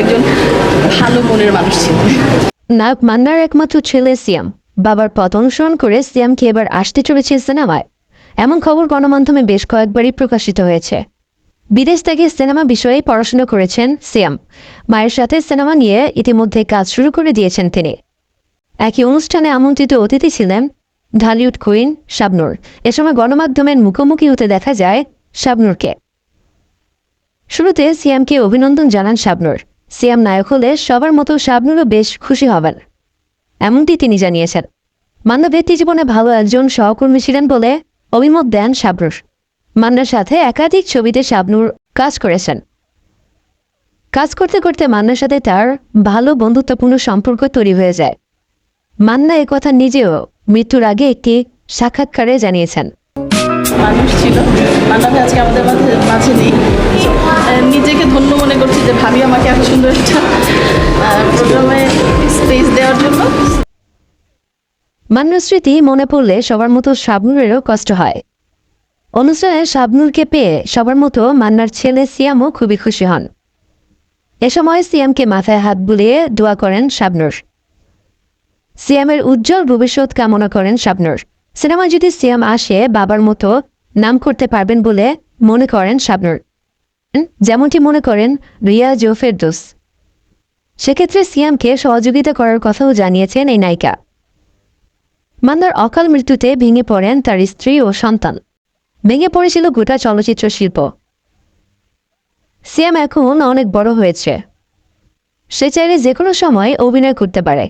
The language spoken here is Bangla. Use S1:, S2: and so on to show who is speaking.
S1: একজন ভালো মনের মানুষ ছিলেন।
S2: নায়ক মান্নার একমাত্র ছেলে সিয়াম বাবার পথ অনুসরণ করে সিয়ামকে এবার আসতে চলেছে সিনেমায়, এমন খবর গণমাধ্যমে বেশ কয়েকবারই প্রকাশিত হয়েছে। বিদেশ থেকে সিনেমা বিষয়ে পড়াশোনা করেছেন সিয়াম, মায়ের সাথে সিনেমা নিয়ে ইতিমধ্যে কাজ শুরু করে দিয়েছেন তিনি। একই অনুষ্ঠানে আমন্ত্রিত অতিথি ছিলেন ঢালিউড কুইন শাবনূর। এ সময় গণমাধ্যমের মুখোমুখি হতে দেখা যায় শাবনূরকে। শুরুতে সিয়ামকে অভিনন্দন জানান শাবনূর। সিয়াম নায়ক হলে সবার মতো শাবনূরও বেশ খুশি হবেন, এমনটি তিনি জানিয়েছেন। মান্না ব্যক্তি জীবনে ভালো একজন সহকর্মী ছিলেন বলে অভিমত দেন শাবনূর। মান্নার সাথে একাধিক ছবিতে শাবনূর কাজ করেছেন। কাজ করতে করতে মান্নার সাথে তার ভালো বন্ধুত্বপূর্ণ সম্পর্ক তৈরি হয়ে যায়। মান্না একথা নিজেও মৃত্যুর আগে একটি সাক্ষাৎকারে জানিয়েছেন।
S1: মানুষ ছিল, মান্না ভাই আজকে আমাদের মাঝে নেই। নিজেকে ধন্য মনে করছি যে ভাবি আমাকে এত সুন্দর একটা প্রোগ্রামে স্পেস দেওয়ার জন্য।
S2: মান্নার স্মৃতি মনে পড়লে সবার মতো শাবনূরেরও কষ্ট হয়। অনুষ্ঠানে শাবনূরকে পেয়ে সবার মতো মান্নার ছেলে সিয়ামও খুবই খুশি হন। এ সময় সিয়ামকে মাথায় হাত বুলিয়ে দোয়া করেন শাবনূর। সিয়ামের উজ্জ্বল ভবিষ্যৎ কামনা করেন শাবনূর। সিনেমায় যদি সিয়াম আসে বাবার মতো নাম করতে পারবেন বলে মনে করেন শাবনূর, যেমনটি মনে করেন রিয়াজ ও ফেরদৌস। সেক্ষেত্রে সিয়ামকে সহযোগিতা করার কথাও জানিয়েছেন এই নায়িকা। মান্নার অকাল মৃত্যুতে ভেঙে পড়েন তার স্ত্রী ও সন্তান। ভেঙে পড়েছিল গোটা চলচ্চিত্র শিল্প। সিয়াম এখন অনেক বড় হয়েছে, সে চাইলে যে কোনো সময় অভিনয় করতে পারে।